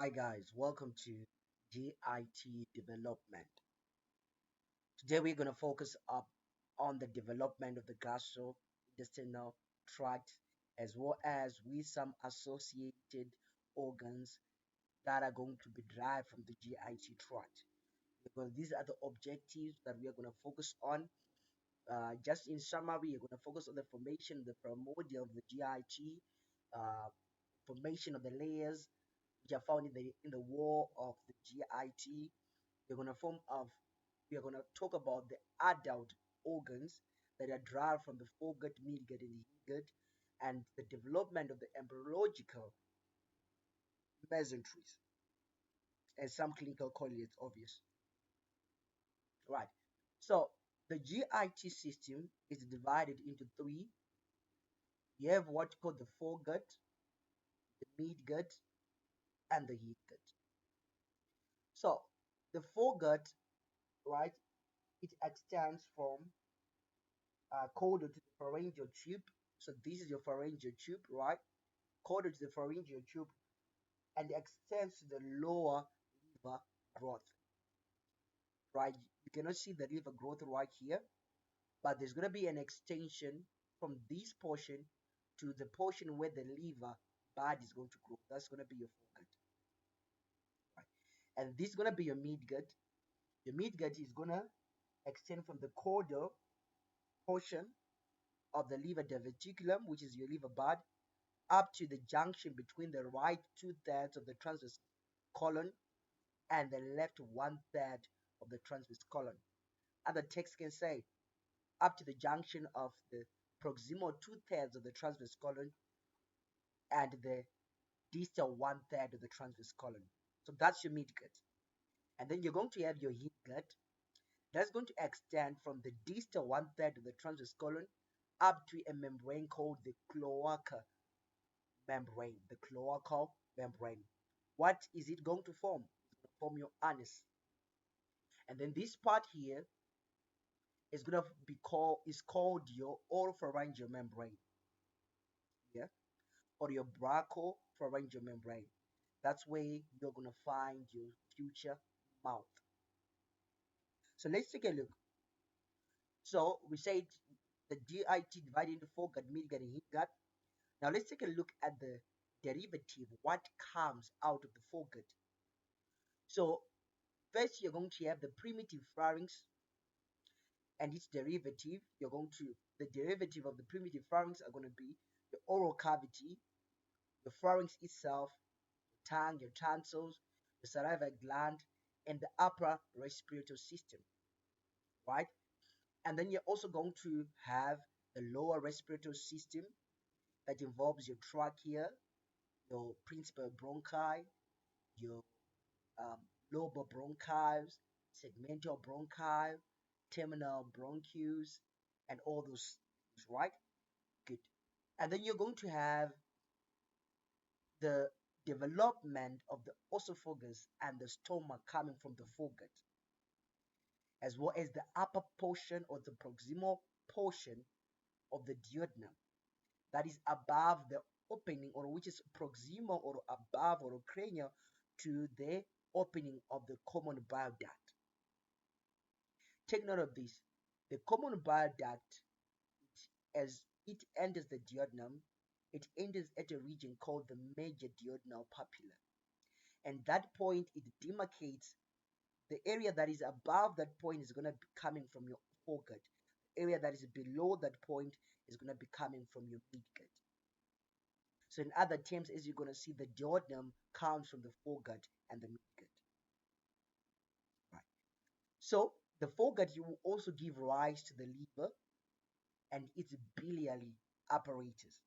Hi guys, welcome to GIT development. Today we're going to focus up on the development of the gastrointestinal tract as well as with some associated organs that are going to be derived from the GIT tract. Because these are the objectives that we are going to focus on. Just in summary, we're going to focus on the formation of the primordial of the GIT, uh, formation of the layers which are found in the wall of the GIT. We're gonna form of we are gonna talk about the adult organs that are derived from the foregut, midgut, and the hindgut, and the development of the embryological mesenteries, and some clinical correlates, obvious. Right. So the GIT system is divided into three. You have what called the foregut, the midgut, and the hindgut. So the foregut, right, it extends from caudal to the pharyngeal tube. So this is your pharyngeal tube, right? Caudal to the pharyngeal tube and extends to the lower liver growth, right? You cannot see the liver growth right here, but there's going to be an extension from this portion to the portion where the liver bud is going to grow. That's going to be your foregut, right? And this is going to be your midgut. Your midgut is going to extend from the caudal portion of the liver diverticulum, which is your liver bud, up to the junction between the right two-thirds of the transverse colon and the left one-third of the transverse colon. Other texts can say up to the junction of the proximal two-thirds of the transverse colon and the distal one-third of the transverse colon. So that's your midgut. And then you're going to have your hindgut. That's going to extend from the distal one-third of the transverse colon up to a membrane called the cloaca membrane, the cloacal membrane. What is it going to form? It's going to form your anus. And then this part here is going to be called your oropharyngeal membrane, yeah, or your brachopharyngeal membrane. That's where you're going to find your future mouth. So let's take a look. So we said the DIT divided into foregut, midgut, and hindgut. Now let's take a look at the derivative, what comes out of the foregut. So first, you're going to have the primitive pharynx and its derivative. The derivative of the primitive pharynx are going to be the oral cavity, the pharynx itself, your tongue, your tonsils, the salivary gland, and the upper respiratory system, right? And then you're also going to have the lower respiratory system that involves your trachea, your principal bronchi, your um, lobar bronchi, segmental bronchi, terminal bronchus, and all those things, right? Good. And then you're going to have the development of the esophagus and the stomach coming from the foregut, as well as the upper portion or the proximal portion of the duodenum that is above the opening, or which is proximal or above or cranial to the opening of the common bile duct. Take note of this. The common bile duct, as it enters the duodenum, it enters at a region called the major duodenal papilla. And that point, it demarcates the area that is above that point is going to be coming from your foregut. The area that is below that point is going to be coming from your midgut. So in other terms, as you're going to see, the duodenum comes from the foregut and the midgut. Right. So the foregut, you will also give rise to the liver and its biliary apparatus.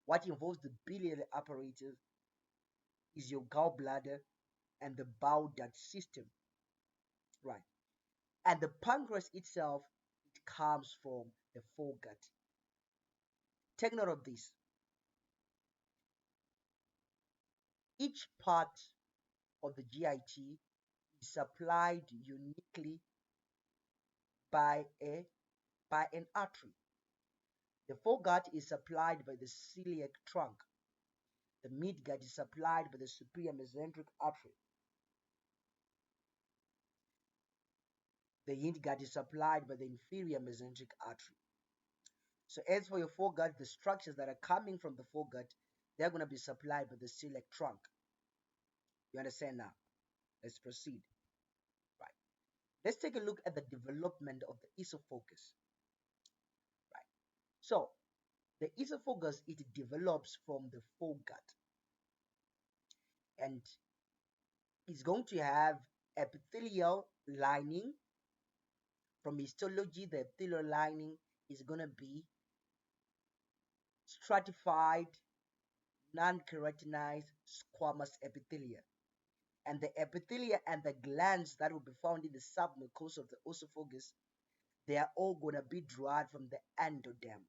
What involves the biliary apparatus is your gallbladder and the bile duct system, right? And the pancreas itself, it comes from the foregut. Take note of this. Each part of the GIT is supplied uniquely by an artery. The foregut is supplied by the celiac trunk. The midgut is supplied by the superior mesenteric artery. The hindgut is supplied by the inferior mesenteric artery. So as for your foregut, the structures that are coming from the foregut, they're going to be supplied by the celiac trunk. You understand now? Let's proceed. Right. Let's take a look at the development of the esophagus. Right. So the esophagus, it develops from the foregut, and it's going to have epithelial lining. From histology, the epithelial lining is going to be stratified, non-keratinized squamous epithelia. And the epithelia and the glands that will be found in the submucosa of the esophagus, they are all going to be derived from the endoderm.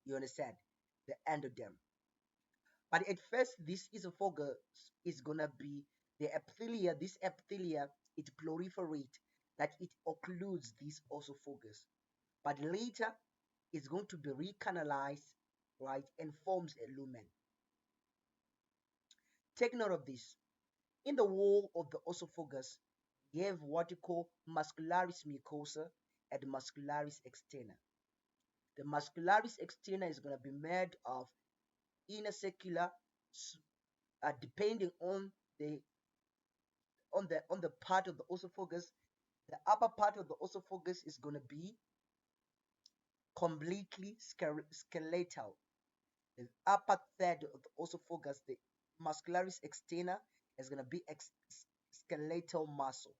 You understand? The endoderm. But at first, this esophagus is going to be the epithelia. This epithelia, it proliferates, that it occludes this esophagus. But later, it's going to be recanalized, right, and forms a lumen. Take note of this. In the wall of the esophagus, you have what you call muscularis mucosa and muscularis externa. The muscularis externa is going to be made of inner circular, depending on the part of the esophagus. The upper part of the esophagus is going to be completely skeletal. The upper third of the esophagus, the muscularis externa, is going to be skeletal muscle.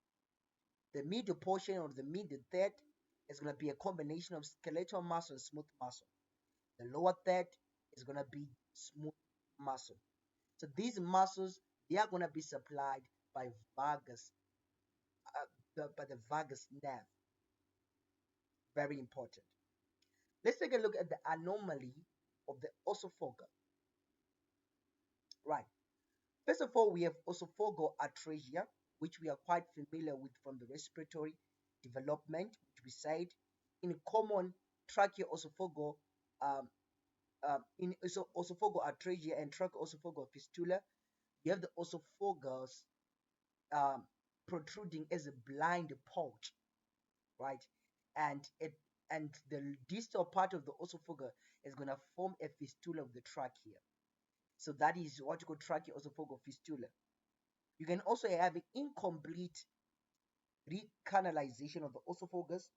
The middle portion or the middle third is going to be a combination of skeletal muscle and smooth muscle. The lower third is going to be smooth muscle. So these muscles, they are going to be supplied by vagus, by the vagus nerve. Very important. Let's take a look at the anomaly of the esophagus. Right. First of all, we have esophageal atresia, which we are quite familiar with from the respiratory development, which we said in common tracheoesophageal esophageal atresia and tracheoesophageal fistula. You have the esophagus um, protruding as a blind pouch, right? And the distal part of the esophagus is going to form a fistula of the trachea. So that is what you call tracheoesophageal fistula. You can also have an incomplete recanalization of the esophagus,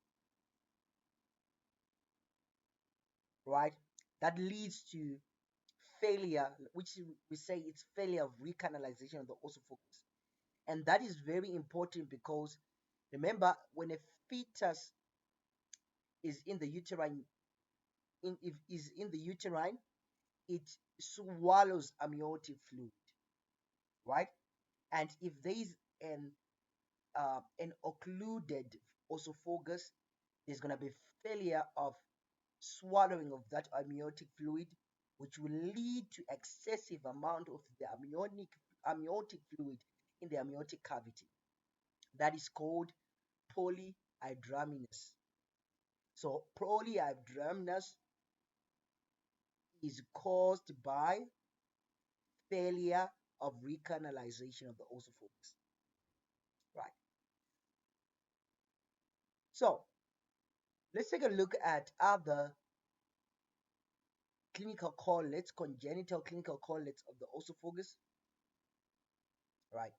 right? That leads to failure, which we say it's failure of recanalization of the esophagus. And that is very important because remember, when a fetus is in the uterine, if is in the uterine, it swallows amniotic fluid, right? And if there is an occluded esophagus, there's going to be failure of swallowing of that amniotic fluid, which will lead to excessive amount of the amniotic fluid in the amniotic cavity. That is called polyhydramnios. So polyhydramnios is caused by failure of recanalization of the esophagus. Right. So let's take a look at other clinical correlates, congenital clinical correlates of the esophagus. Right.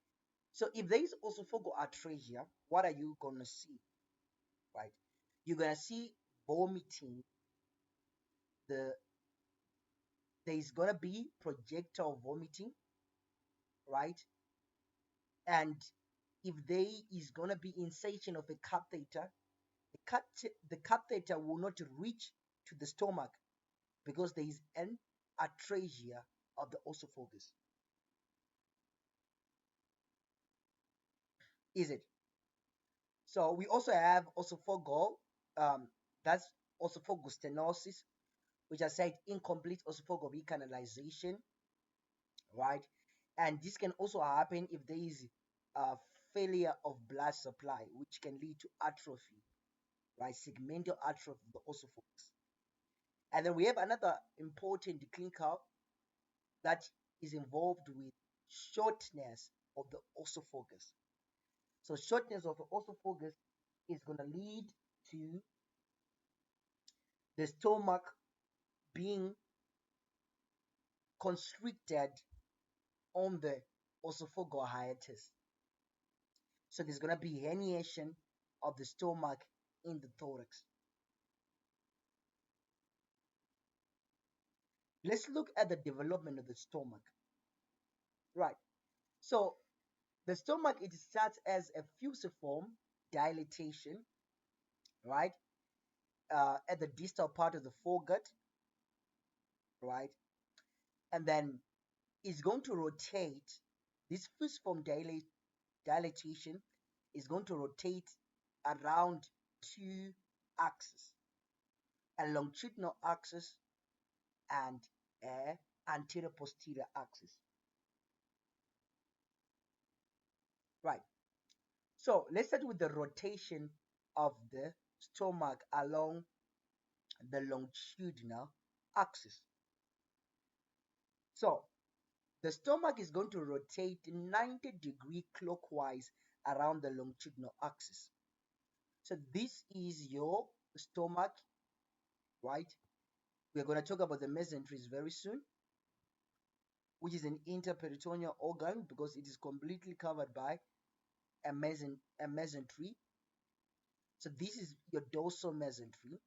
So if there is esophageal atresia, what are you going to see? Right. You're going to see vomiting. There is going to be projectile vomiting, right? And if there is going to be insertion of a catheter, the catheter will not reach to the stomach because there is an atresia of the esophagus. Is it? So we also have esophageal, that's esophageal stenosis, which I said incomplete esophageal recanalization, right? And this can also happen if there is a failure of blood supply, which can lead to atrophy, right? Segmental atrophy of the esophagus. And then we have another important clinical that is involved with shortness of the esophagus. So shortness of the esophagus is going to lead to the stomach being constricted on the esophageal hiatus. So there's going to be herniation of the stomach in the thorax. Let's look at the development of the stomach. Right. So the stomach, it starts as a fusiform dilatation, right, at the distal part of the foregut, right, and then it's going to rotate. This fusiform dilatation is going to rotate around two axes, a longitudinal axis and a anterior posterior axis. Right. So let's start with the rotation of the stomach along the longitudinal axis. So the stomach is going to rotate 90-degree clockwise around the longitudinal axis. So this is your stomach, right? We're going to talk about the mesenteries very soon, which is an interperitoneal organ because it is completely covered by a mesentery. So this is your dorsal mesentery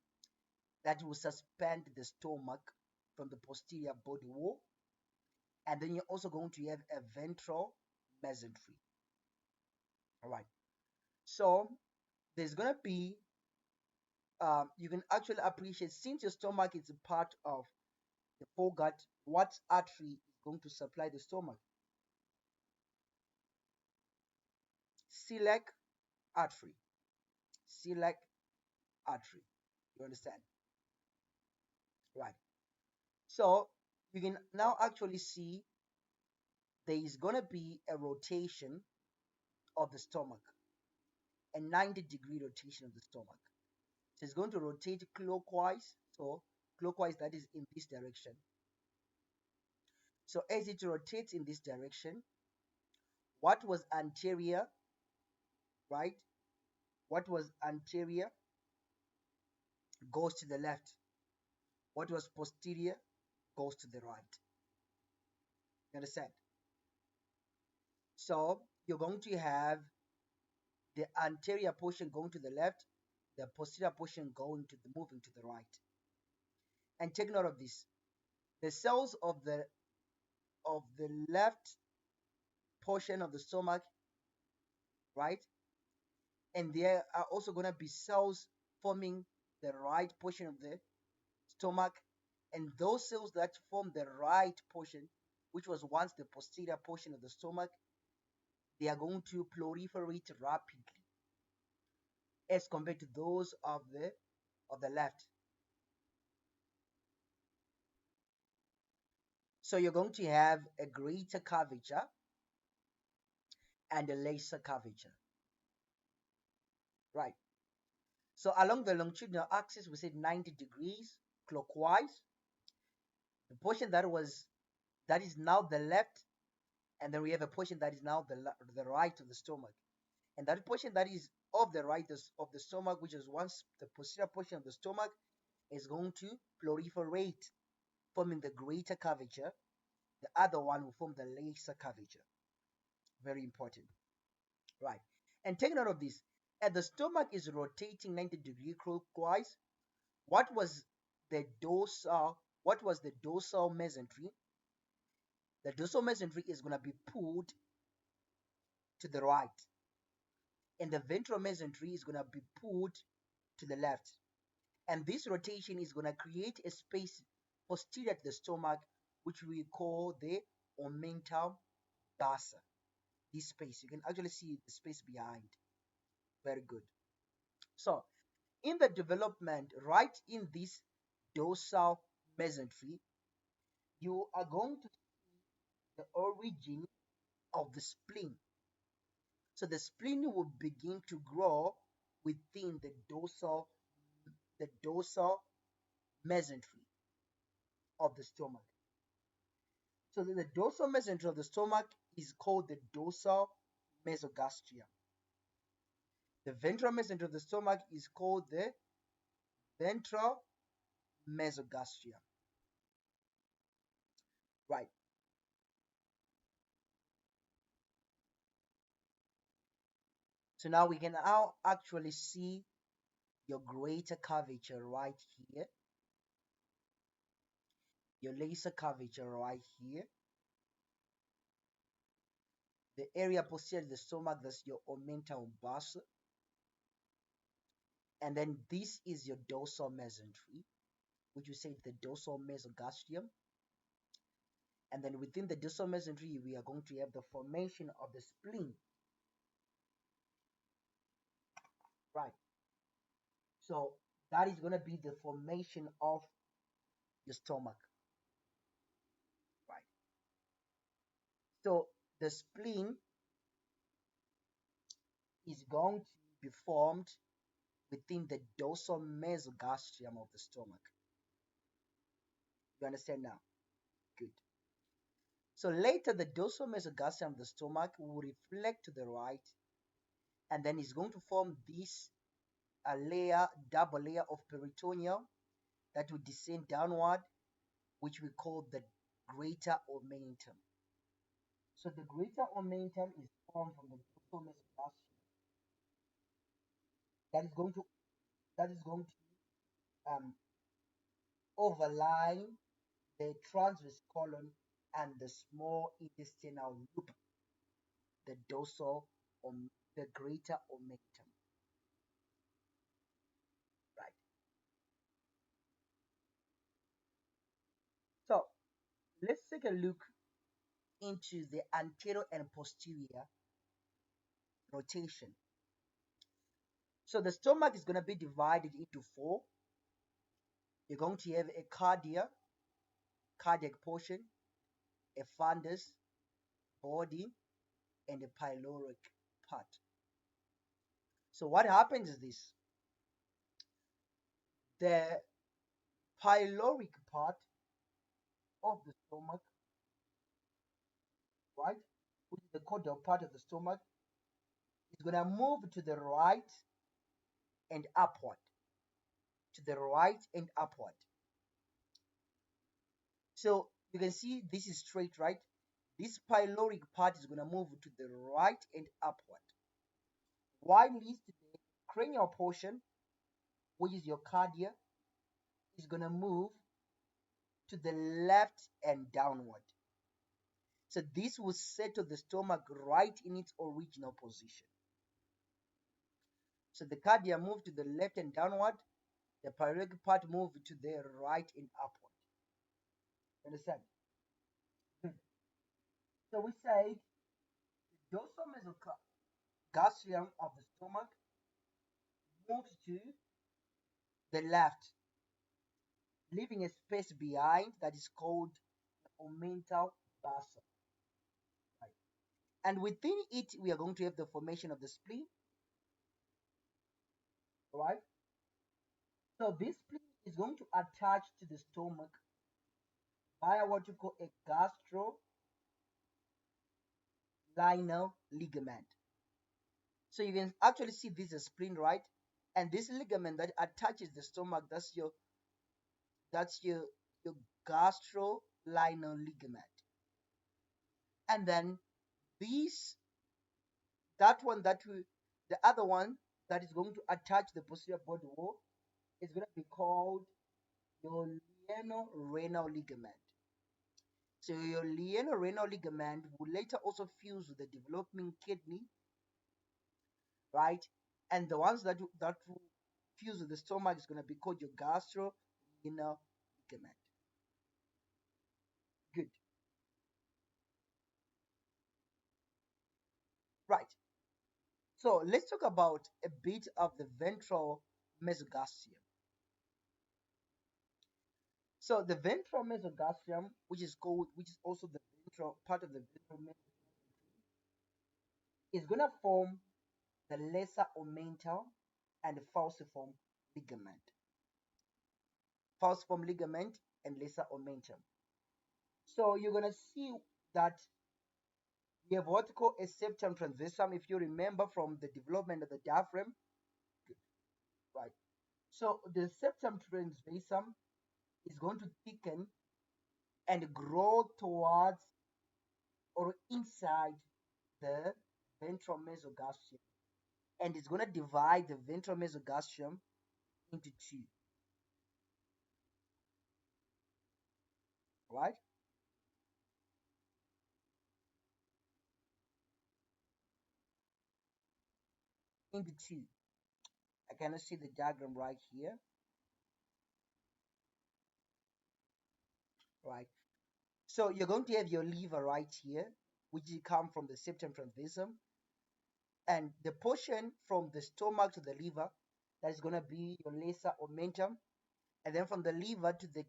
that will suspend the stomach from the posterior body wall. And then you're also going to have a ventral mesentery. All right. So there's going to be, you can actually appreciate, since your stomach is a part of the foregut, what artery is going to supply the stomach? Celiac artery. Celiac artery. You understand? Right. So you can now actually see there is going to be a rotation of the stomach, a 90-degree rotation of the stomach. So it's going to rotate clockwise. So clockwise, that is in this direction. So as it rotates in this direction, what was anterior, right? What was anterior goes to the left. What was posterior goes to the right. You understand? So you're going to have the anterior portion going to the left, the posterior portion moving to the right. And take note of this. The cells of the left portion of the stomach, right? And there are also going to be cells forming the right portion of the stomach. And those cells that form the right portion, which was once the posterior portion of the stomach, they are going to proliferate rapidly as compared to those of the left. So you're going to have a greater curvature and a lesser curvature. Right. So along the longitudinal axis, we said 90 degrees clockwise. The portion that is now the left, and then we have a portion that is now the right of the stomach. And that portion that is of the right of the stomach, which is once the posterior portion of the stomach, is going to proliferate, forming the greater curvature. The other one will form the lesser curvature. Very important. Right. And take note of this. As the stomach is rotating 90-degree clockwise, what was the dorsal mesentery? The dorsal mesentery is going to be pulled to the right, and the ventral mesentery is going to be pulled to the left. And this rotation is going to create a space posterior to the stomach, which we call the omental bursa. This space, you can actually see the space behind. Very good. So in the development, right in this dorsal mesentery, you are going to see the origin of the spleen. So the spleen will begin to grow within the dorsal mesentery of the stomach. So the dorsal mesentery of the stomach is called the dorsal mesogastrium. The ventral mesentery of the stomach is called the ventral mesogastrium. Right. So now we can now actually see your greater curvature right here, your lesser curvature right here, the area posterior to the stomach, that's your omental bursa, and then this is your dorsal mesentery, which we say the dorsal mesogastrium. And then within the dorsal mesentery, we are going to have the formation of the spleen. Right. So that is going to be the formation of your stomach. Right. So the spleen is going to be formed within the dorsal mesogastrium of the stomach. You understand now? Good. So later, the dorsal mesogastrium of the stomach will reflect to the right, and then it's going to form this double layer of peritoneum that will descend downward, which we call the greater omentum. So the greater omentum is formed from the dorsal mesogastrium. That is going to overlie the transverse colon and the small intestinal loop, the dorsal or the greater omentum. Right. So let's take a look into the anterior and posterior rotation. So the stomach is going to be divided into four. You're going to have a cardiac portion, a fundus, body, and a pyloric part. So what happens is this: the pyloric part of the stomach, right, which is the caudal part of the stomach, is going to move to the right and upward. To the right and upward. So you can see this is straight, right? This pyloric part is going to move to the right and upward. While the cranial portion, which is your cardia, is going to move to the left and downward. So this will settle the stomach right in its original position. So the cardia moved to the left and downward, the pyloric part moved to the right and upward. Understand? So we say the dorsal mesogastrium of the stomach moves to the left, leaving a space behind that is called the omental bursa. Right. And within it, we are going to have the formation of the spleen. Right? So this spleen is going to attach to the stomach via what you call a gastrolinal ligament. So you can actually see this is a spleen, right? And this ligament that attaches the stomach, that's your gastrolinal ligament. And then the other one that is going to attach the posterior body wall is going to be called your lieno-renal ligament. So your lieno-renal ligament will later also fuse with the developing kidney, right? And the ones that will fuse with the stomach is going to be called your gastrorenal ligament. Good. Right. So let's talk about a bit of the ventral mesogastrium. So the ventral mesogastrium, which is also the ventral part of the ventral mesogastrium, is going to form the lesser omental and the falciform ligament. Falciform ligament and lesser omentum. So you're gonna see that we have what we call a septum transversum, if you remember from the development of the diaphragm, right? So the septum transversum is going to thicken and grow towards or inside the ventral mesogastrium, and it's going to divide the ventral mesogastrium into two, right? Into two. I cannot see the diagram right here, right? So you're going to have your liver right here, which will come from the septum transversum, and the portion from the stomach to the liver, that is going to be your lesser omentum, and then from the liver to the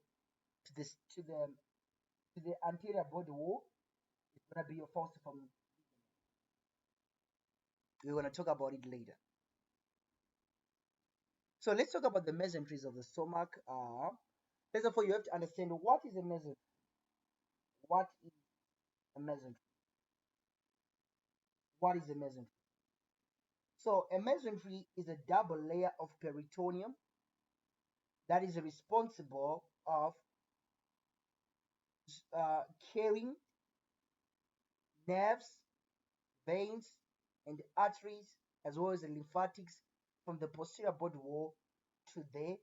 to the to the to the anterior body wall, it's going to be your falciform. We're going to talk about it later. So let's talk about the mesenteries of the stomach. First of all, you have to understand what is a mesentery. What is a mesentery? What is a mesentery? So a mesentery is a double layer of peritoneum that is responsible of carrying nerves, veins, and arteries, as well as the lymphatics from the posterior body wall to the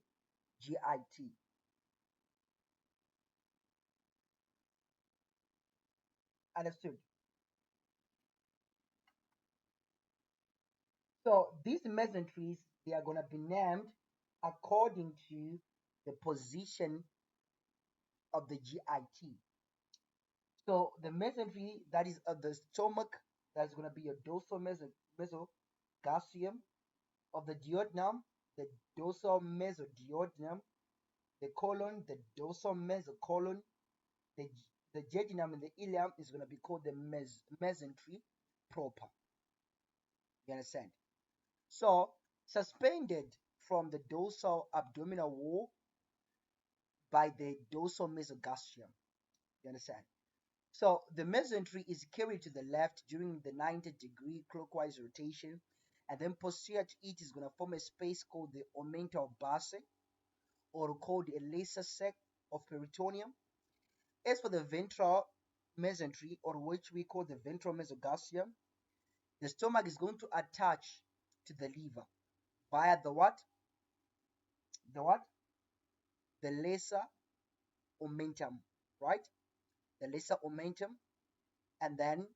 GIT. Understood? So these mesenteries, they are going to be named according to the position of the GIT. So the mesentery that is at the stomach, that's going to be your dorsal mesogastrium, of the duodenum, the dorsal mesoduodenum, the colon, the dorsal mesocolon, the the jejunum and the ileum is going to be called the mesentery proper. You understand? So suspended from the dorsal abdominal wall by the dorsal mesogastrium. You understand? So the mesentery is carried to the left during the 90-degree clockwise rotation, and then posterior to it is going to form a space called the omental base, or called a lesser sac of peritoneum. As for the ventral mesentery, or which we call the ventral mesogastrium, the stomach is going to attach to the liver via the what? The what? The lesser omentum, right? The lesser omentum, and then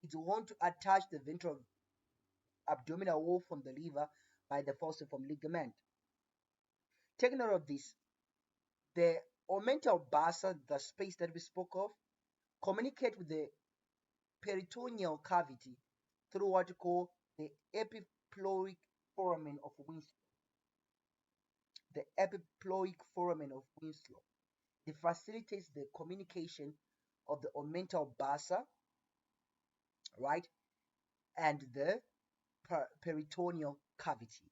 it will want to attach the ventral abdominal wall from the liver by the falciform ligament. Take note of this. The omental basa, the space that we spoke of, communicate with the peritoneal cavity through what we call the epiploic foramen of Winslow. The epiploic foramen of Winslow. It facilitates the communication of the omental basa, right, and the peritoneal cavity.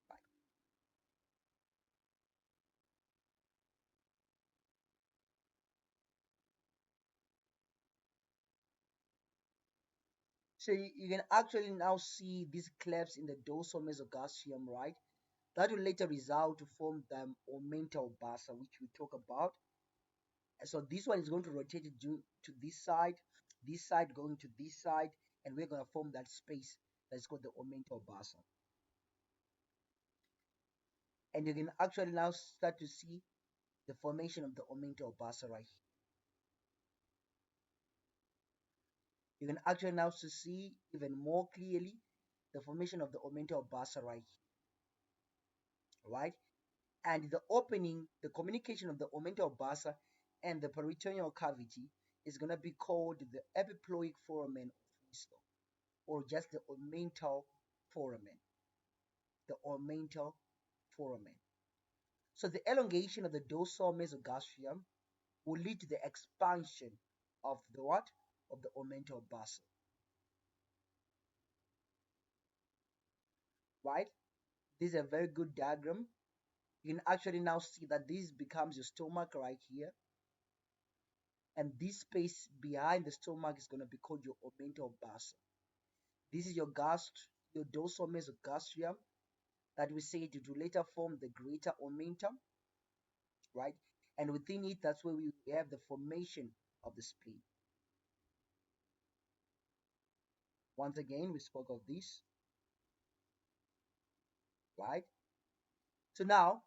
Right. So you can actually now see these clefts in the dorsal mesogastrium, right? That will later result to form the omental basa, which we talk about. So this one is going to rotate it to this side going to this side, and we're going to form that space that's called the omental basa. And you can actually now start to see the formation of the omental basa right here. You can actually now see even more clearly the formation of the omental basa right here, right? And the opening, the communication of the omental basa and the peritoneal cavity is going to be called the epiploic foramen of Winslow, or just the omental foramen. The omental foramen. So the elongation of the dorsal mesogastrium will lead to the expansion of the what? Of the omental basa. Right? This is a very good diagram you can actually now see that this becomes your stomach right here. And this space behind the stomach is going to be called your omental bassa. This is your your dorsal mesogastrium that we say it will later form the greater omentum, right? And within it, that's where we have the formation of the spleen. Once again, we spoke of this, right? So now,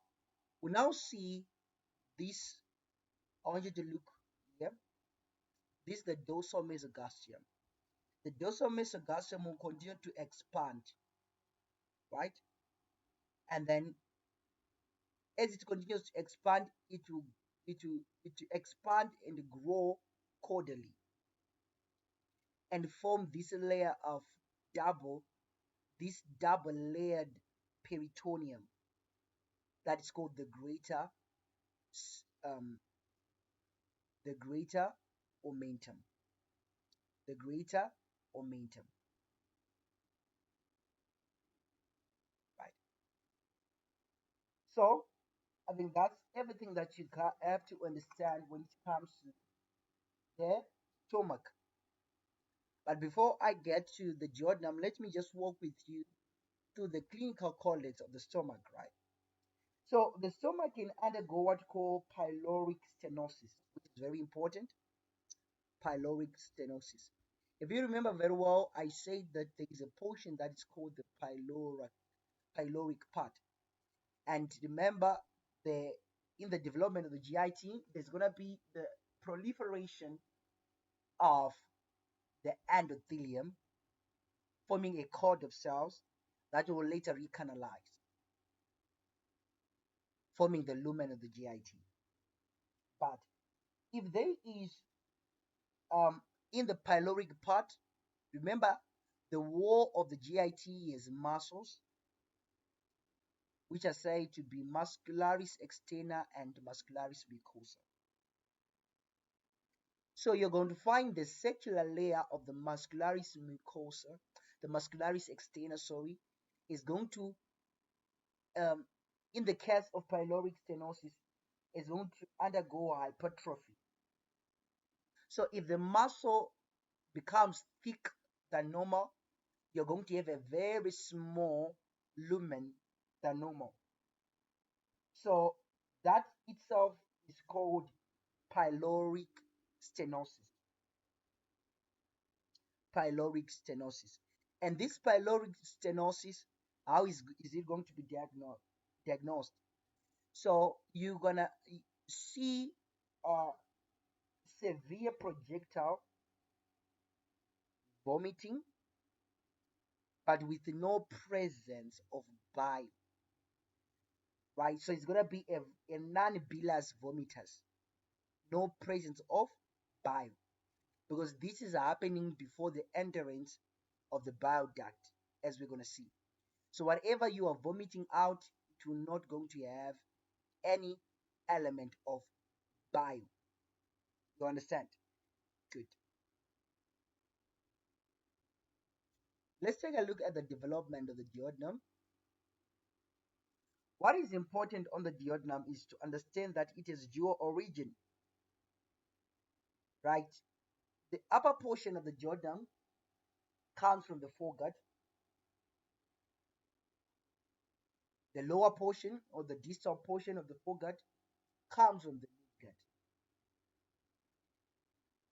we now see this. I want you to look here. This is the dorsal mesogastrium. The dorsal mesogastrium will continue to expand, right? And then as it continues to expand, it will expand and grow caudally and form this layer of this double layered peritoneum that is called um, the greater omentum. The greater omentum, right? So I think that's everything that you have to understand when it comes to the stomach. But before I get to the duodenum, let me just walk with you through the clinical correlates of the stomach, right? So the stomach can undergo what you call pyloric stenosis, which is very important. Pyloric stenosis. If you remember very well, I said that there is a portion that is called the pyloric part. And remember, the in the development of the GIT, there's going to be the proliferation of the endothelium, forming a cord of cells that will later recanalize, forming the lumen of the GIT. But if there is in the pyloric part, remember the wall of the GIT is muscles, which are said to be muscularis externa and muscularis mucosa. So you're going to find the circular layer of the muscularis mucosa, the muscularis externa, sorry, is going to, in the case of pyloric stenosis, is going to undergo hypertrophy. So if the muscle becomes thick than normal, you're going to have a very small lumen than normal. So that itself is called pyloric stenosis. Pyloric stenosis. And this pyloric stenosis, how is it going to be diagnosed? So you're gonna see severe projectile vomiting, but with no presence of bile, right? So it's gonna be a non-bilious vomitus, no presence of bile, because this is happening before the entrance of the bile duct, as we're gonna see. So whatever you are vomiting out, it will not going to have any element of bile. You understand? Good. Let's take a look at the development of the duodenum. What is important on the duodenum is to understand that it is dual origin, right? The upper portion of the duodenum comes from the foregut. The lower portion or the distal portion of the foregut comes from the midgut,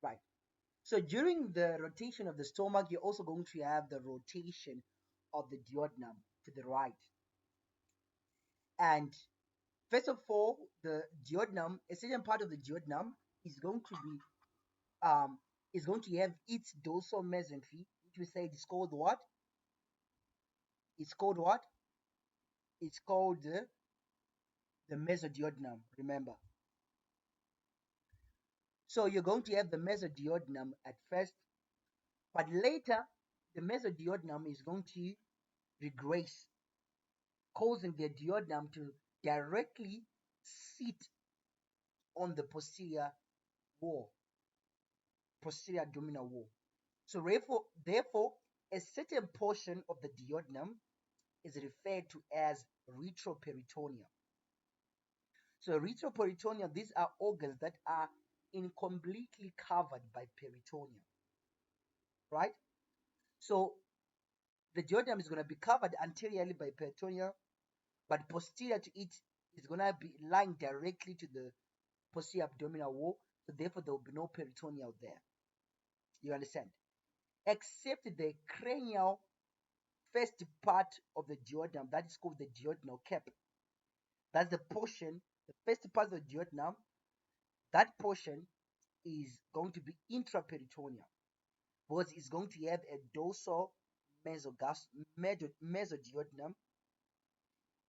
right? So during the rotation of the stomach, you're also going to have the rotation of the duodenum to the right. And first of all, the duodenum, a certain part of the duodenum is going to be is going to have its dorsal mesentery, which we say is called what? It's called what? It's called the mesoduodenum, remember. So you're going to have the mesoduodenum at first, but later the mesoduodenum is going to regress, causing the duodenum to directly sit on the posterior wall, posterior abdominal wall. So therefore, a certain portion of the duodenum is referred to as retroperitoneum. So retroperitoneum, these are organs that are incompletely covered by peritoneum, right? So the duodenum is going to be covered anteriorly by peritoneum, but posterior to it is going to be lying directly to the posterior abdominal wall. So therefore, there will be no peritoneum there. You understand? Except the cranial first part of the duodenum, that is called the duodenal cap. That's the portion, the first part of the duodenum. That portion is going to be intraperitoneal because it's going to have a dorsal mesoduodenum,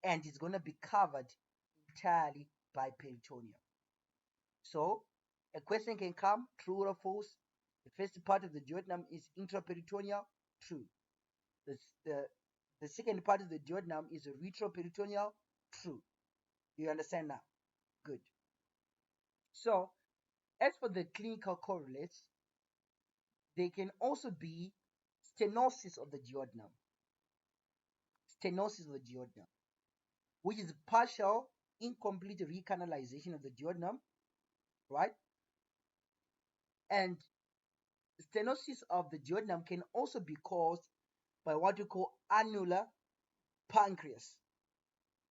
and it's going to be covered entirely by peritoneum. So a question can come, true or false. The first part of the duodenum is intraperitoneal, true. The, the, the second part of the duodenum is retroperitoneal, true. You understand now? Good. So as for the clinical correlates, they can also be stenosis of the duodenum. Stenosis of the duodenum, which is partial, incomplete recanalization of the duodenum, right? And stenosis of the duodenum can also be caused by what we call annular pancreas.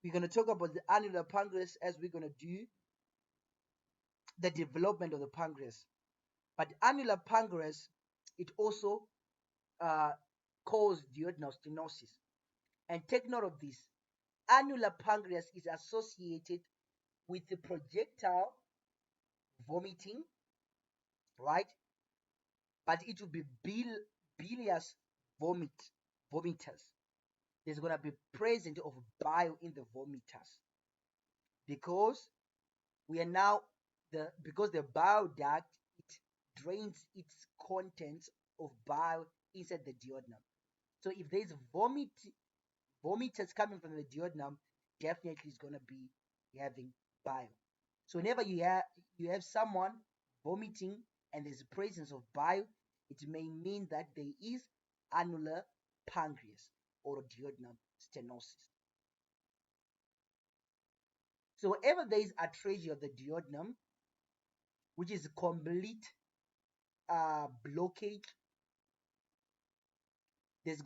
We're going to talk about the annular pancreas as we're going to do the development of the pancreas. But annular pancreas, it also causes duodenal stenosis. And take note of this. Annular pancreas is associated with the projectile vomiting, right? But it will be bilious vomiters. There's going to be presence of bile in the vomiters because we are now because the bile duct, it drains its contents of bile inside the duodenum. So if there's vomiters coming from the duodenum, definitely it's going to be having bile. So whenever you have someone vomiting and there's a presence of bile, it may mean that there is annular pancreas or duodenum stenosis. So wherever there is atresia of the duodenum, which is complete blockage, there's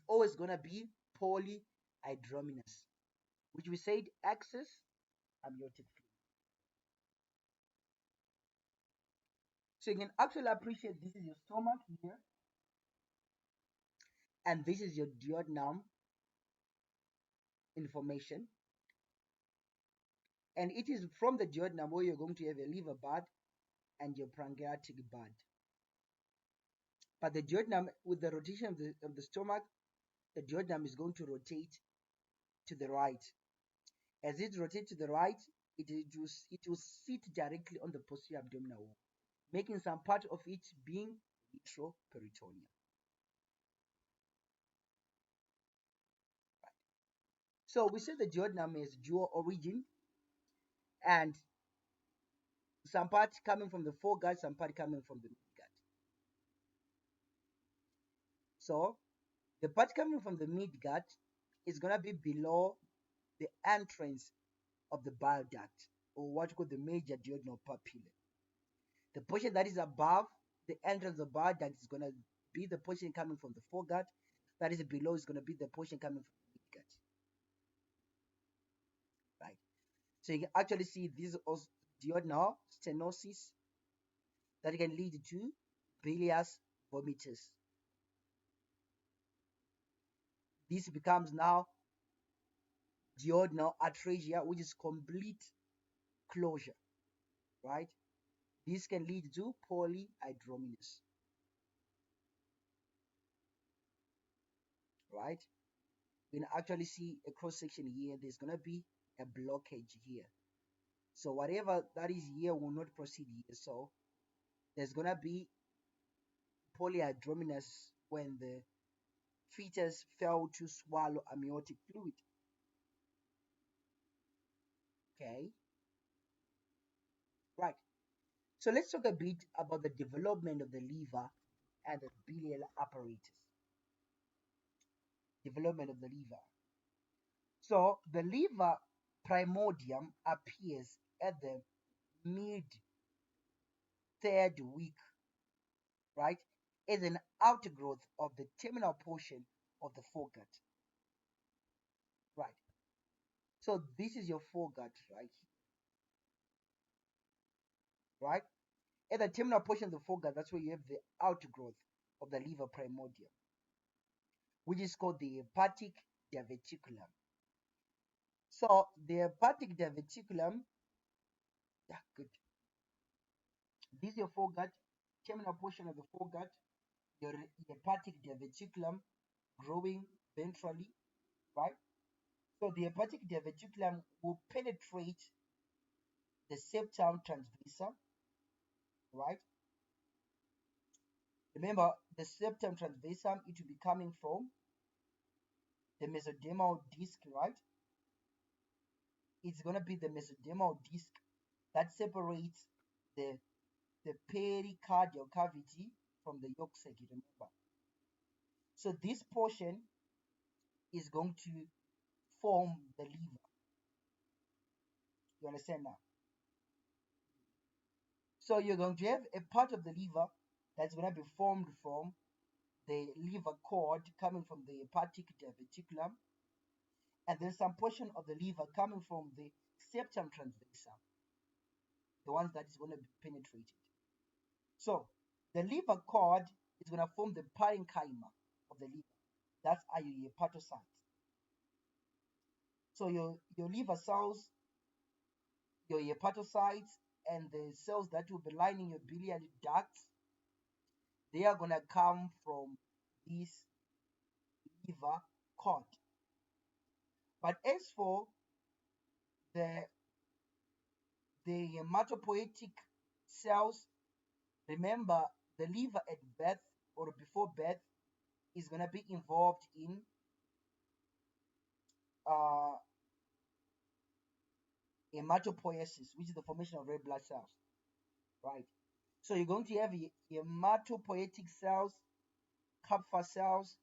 always gonna be polyhydramnios, which we said excess amniotic fluid. So you can actually appreciate this is your stomach here, and this is your duodenum information. And it is from the duodenum where you're going to have a liver bud and your pancreatic bud. But the duodenum, with the rotation of the stomach, the duodenum is going to rotate to the right. As it rotates to the right, it will sit directly on the posterior abdominal wall, making some part of it being retroperitoneal. Right. So we say the duodenum is dual origin, and some part coming from the foregut, some part coming from the midgut. So the part coming from the midgut is going to be below the entrance of the bile duct, or what we call the major duodenal papilla. The portion that is above the entrance of the bile duct is going to be the portion coming from the foregut. That is below is going to be the portion coming from the midgut. Right. So you can actually see this duodenal stenosis that can lead to bilious vomiters. This becomes now duodenal atresia, which is complete closure, right? This can lead to polyhydramnios, right? You can actually see a cross section here. There's gonna be a blockage here. So whatever that is here will not proceed here. So there's gonna be polyhydramnios when the fetus fail to swallow amniotic fluid. Okay, right. So let's talk a bit about the development of the liver and the biliary apparatus. Development of the liver. So the liver primordium appears at the mid third week, right, as an outgrowth of the terminal portion of the foregut, right? So this is your foregut, right? At the terminal portion of the foregut, that's where you have the outgrowth of the liver primordium, which is called the hepatic diverticulum. So the hepatic diverticulum, yeah, good. This is your foregut, terminal portion of the foregut, your hepatic diverticulum growing ventrally, right? So the hepatic diverticulum will penetrate the septum transversa, right? Remember, the septum transversum, it will be coming from the mesodermal disc, right? It's going to be the mesodermal disc that separates the, the pericardial cavity from the yolk sac, remember. So this portion is going to form the liver. You understand now? So you're going to have a part of the liver that's going to be formed from the liver cord coming from the hepatic diverticulum, and then some portion of the liver coming from the septum transversa, the ones that is going to be penetrated. So the liver cord is going to form the parenchyma of the liver. That's your hepatocytes. So your liver cells, your hepatocytes, and the cells that will be lining your biliary ducts, they are going to come from this liver cord. But as for the hematopoietic cells, remember the liver at birth or before birth is going to be involved in uh, hematopoiesis, which is the formation of red blood cells, right? So you're going to have hematopoietic cells, Kupffer cells,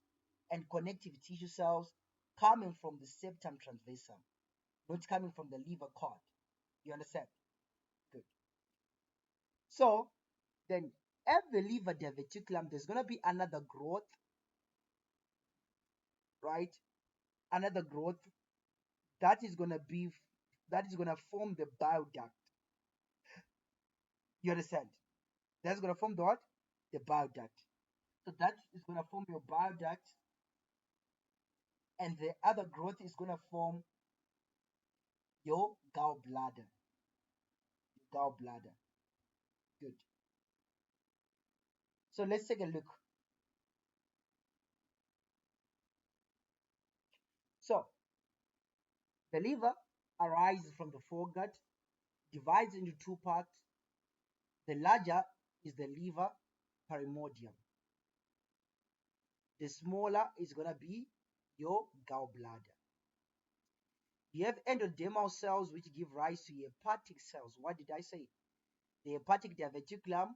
and connective tissue cells coming from the septum transversum, not coming from the liver cord. You understand? Good. So then at the liver diverticulum, there's going to be another growth, right? Another growth that is going to form the bile duct. You understand? That's going to form the what? The bile duct. So that is going to form your bile duct, and the other growth is going to form your gallbladder. Gallbladder. Good. So let's take a look. So the liver arises from the foregut, divides into two parts. The larger is the liver primordium. The smaller is going to be your gallbladder. You have endodermal cells which give rise to hepatic cells. What did I say? The hepatic diverticulum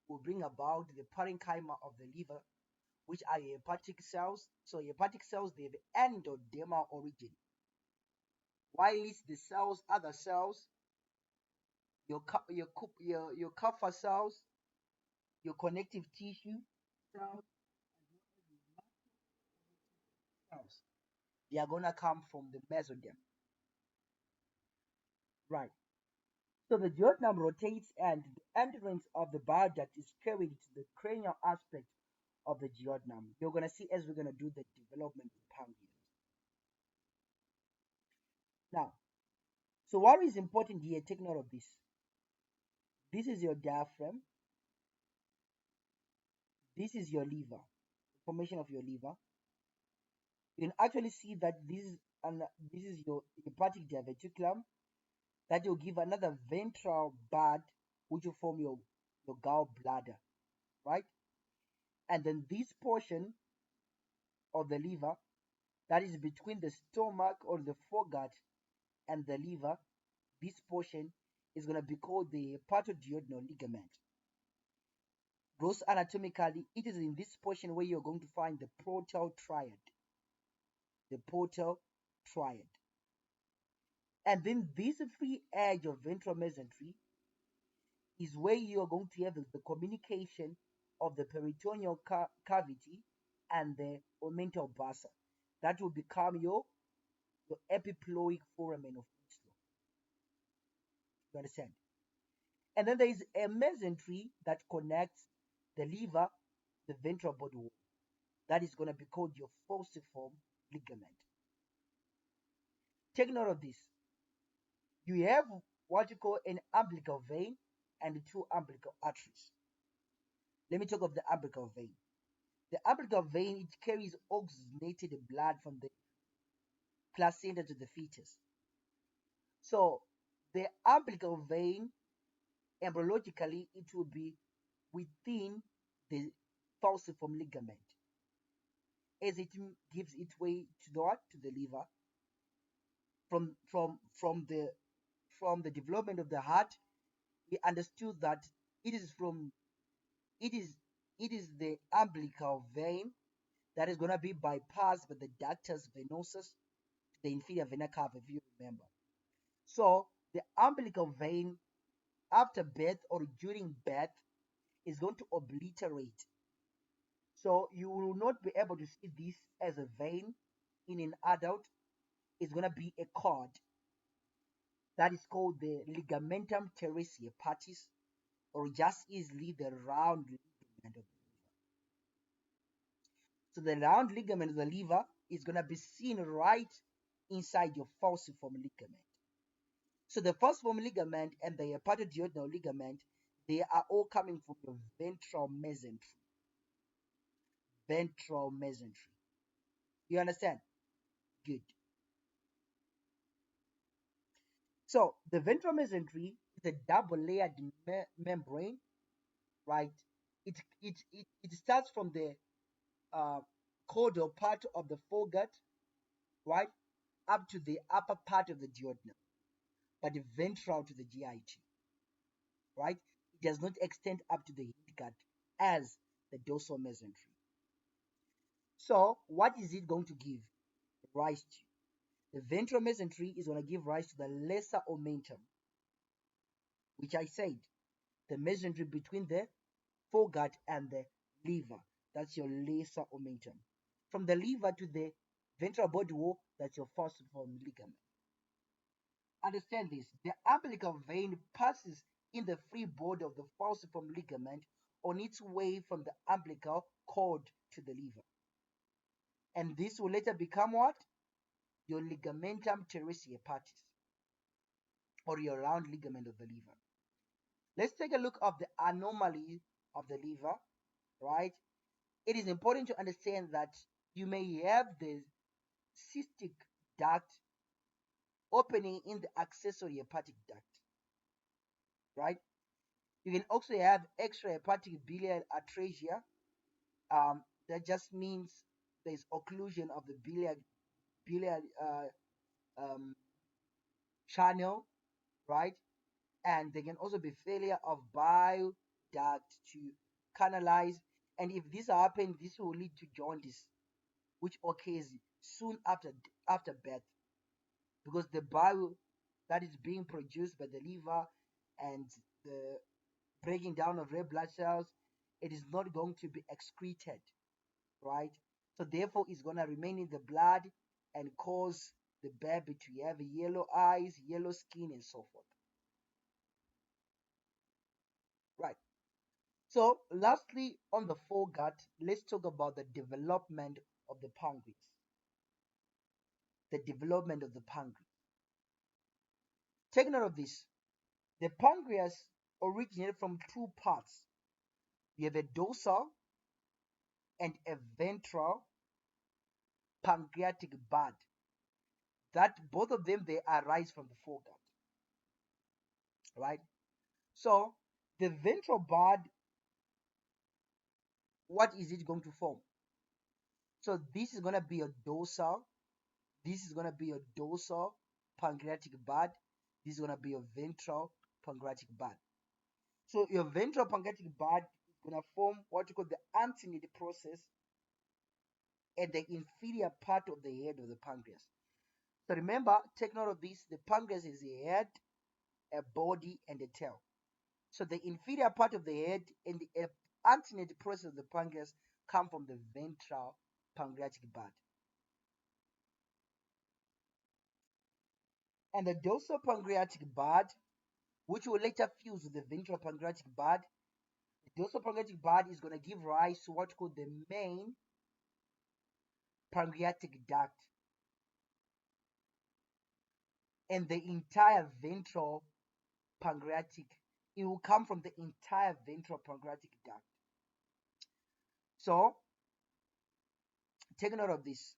will bring about the parenchyma of the liver, which are hepatic cells. So hepatic cells, they have endodermal origin. While it's the cells, other cells, your Kupffer cells, your connective tissue cells, cells, they are gonna come from the mesoderm. Right. So the duodenum rotates and the entrance of the bile duct is carried to the cranial aspect of the duodenum. You're gonna see as we're gonna do the development of Pancreas. Now, so what is important here, take note of this. This is your diaphragm. This is your liver, formation of your liver. You can actually see that this is your hepatic diverticulum. That will give another ventral bud, which will form your gallbladder, right? And then this portion of the liver that is between the stomach or the foregut and the liver, this portion is going to be called the hepatoduodenal ligament. Gross anatomically, it is in this portion where you're going to find the portal triad. The portal triad. And then this free edge of ventral mesentery is where you are going to have the communication of the peritoneal cavity and the omental bursa. That will become your epiploic foramen of Winslow. You understand? And then there is a mesentery that connects the liver, the ventral body wall. That is going to be called your falciform ligament. Take note of this. You have what you call an umbilical vein and two umbilical arteries. Let me talk of the umbilical vein. The umbilical vein, it carries oxygenated blood from the placenta to the fetus. So the umbilical vein, embryologically, it will be within the falciform ligament as it gives its way to the what? To the liver. From the development of the heart, we understood that it is from it is it is the umbilical vein that is going to be bypassed by the ductus venosus to the inferior vena cava, if you remember. So the umbilical vein after birth or during birth is going to obliterate. So you will not be able to see this as a vein in an adult. It's going to be a cord that is called the ligamentum teres hepatis, or just easily the round ligament of the liver. So the round ligament of the liver is going to be seen right inside your falciform ligament. So the falciform ligament and the hepatoduodenal ligament, they are all coming from your ventral mesentery. Ventral mesentery. You understand? Good. So the ventral mesentery is a double-layered membrane, right? It starts from the caudal part of the foregut, right, up to the upper part of the duodenum, but ventral to the GIT, right? It does not extend up to the hindgut as the dorsal mesentery. So what is it going to give rise to? The ventral mesentery is going to give rise to the lesser omentum, which I said, the mesentery between the foregut and the liver. That's your lesser omentum. From the liver to the ventral body wall, that's your falciform ligament. Understand this. The umbilical vein passes in the free body of the falciform ligament on its way from the umbilical cord to the liver. And this will later become what? Your ligamentum teres hepatis, or your round ligament of the liver. Let's take a look at the anomaly of the liver, right? It is important to understand that you may have the cystic duct opening in the accessory hepatic duct, right? You can also have extrahepatic biliary atresia. That just means there's occlusion of the biliary channel, right? And there can also be failure of bile duct to canalize. And if this happens, this will lead to jaundice, which occurs soon after birth, because the bile that is being produced by the liver and the breaking down of red blood cells, it is not going to be excreted, right? So therefore, it's going to remain in the blood and cause the baby to have yellow eyes, yellow skin, and so forth, right? So lastly, on the foregut, let's talk about the development of the pancreas. The development of the pancreas. Take note of this. The pancreas originated from two parts. You have a dorsal and a ventral pancreatic bud. That both of them, they arise from the foregut, right? So the ventral bud, what is it going to form? So this is going to be a dorsal. This is going to be a dorsal pancreatic bud. This is going to be a ventral pancreatic bud. So your ventral pancreatic bud is going to form what you call the antennate process at the inferior part of the head of the pancreas. So remember, take note of this. The pancreas is a head, a body, and a tail. So the inferior part of the head and the antennate process of the pancreas come from the ventral pancreatic bud. And the dorsal pancreatic bud, which will later fuse with the ventral pancreatic bud, the dorsal pancreatic bud is going to give rise to what's called the main pancreatic duct. And the entire ventral pancreatic, it will come from the entire ventral pancreatic duct. So take note of this,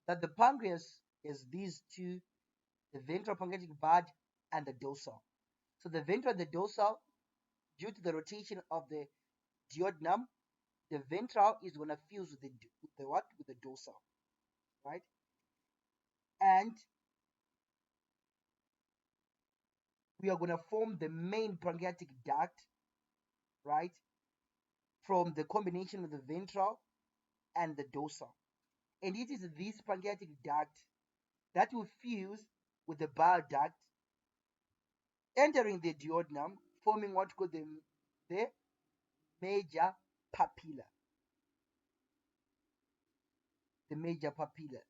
that the pancreas is these two, the ventral pancreatic bud and the dorsal. So the ventral and the dorsal, due to the rotation of the duodenum, the ventral is going to fuse with the what? With the dorsal, right? And we are going to form the main pancreatic duct, right? From the combination of the ventral and the dorsal. And it is this pancreatic duct that will fuse with the bile duct, entering the duodenum, forming what's called the major papilla. The major papilla.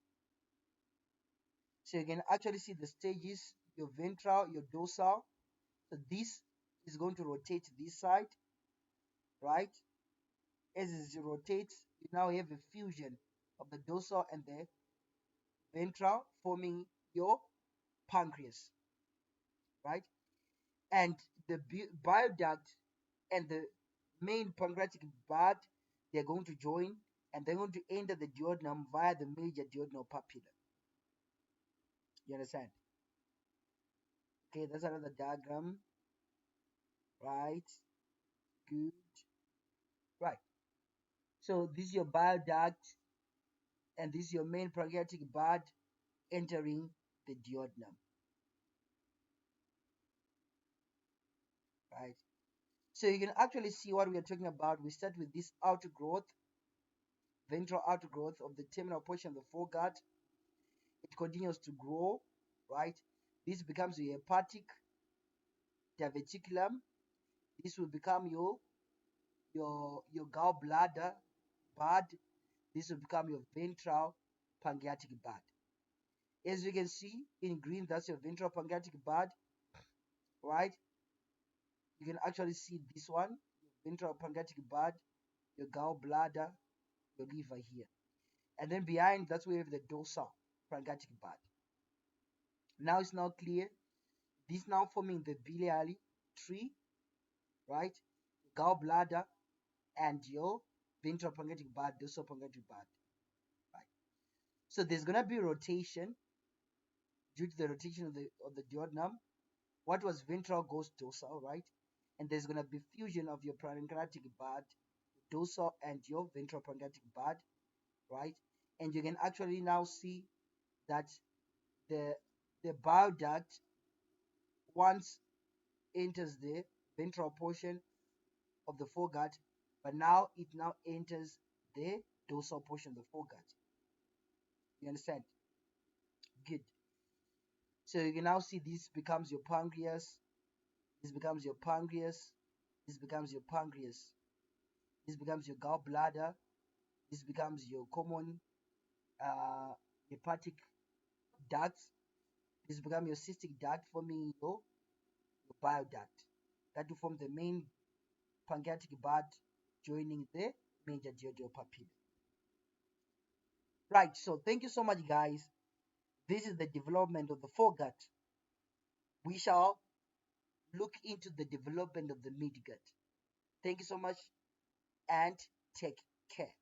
So you can actually see the stages, your ventral, your dorsal. So this is going to rotate this side, right? As it rotates, you now have a fusion of the dorsal and the ventral, forming your pancreas, right? And the bile duct and the main pancreatic bud, they're going to join and they're going to enter the duodenum via the major duodenal papilla. You understand? Okay, that's another diagram. Right. Good. Right. So this is your bile duct and this is your main pancreatic bud entering the duodenum. Right. So you can actually see what we are talking about. We start with this outer growth, ventral outer growth of the terminal portion of the foregut. It continues to grow, right? This becomes your hepatic diverticulum. This will become your gallbladder bud. This will become your ventral pancreatic bud. As you can see in green, that's your ventral pancreatic bud, right? You can actually see this one, ventral pancreatic bud, your gallbladder, your liver here. And then behind, that's where you have the dorsal pancreatic bud. Now it's now clear. This now forming the biliary tree, right? Gallbladder and your ventral pancreatic bud, dorsal pancreatic bud, right? So there's gonna be rotation due to the rotation of the duodenum. What was ventral goes dorsal, right? And there's gonna be fusion of your pancreatic bud, dorsal and your ventral pancreatic bud, right? And you can actually now see that the bile duct once enters the ventral portion of the foregut, but now it now enters the dorsal portion of the foregut. You understand? Good. So you can now see this becomes your pancreas, this becomes your pancreas, this becomes your pancreas, this becomes your gallbladder, this becomes your common hepatic ducts, this becomes your cystic duct, forming your bile duct. That will form the main pancreatic bud joining the major duodenal papilla. Right, so thank you so much, guys. This is the development of the foregut. We shall look into the development of the midgut. Thank you so much and take care.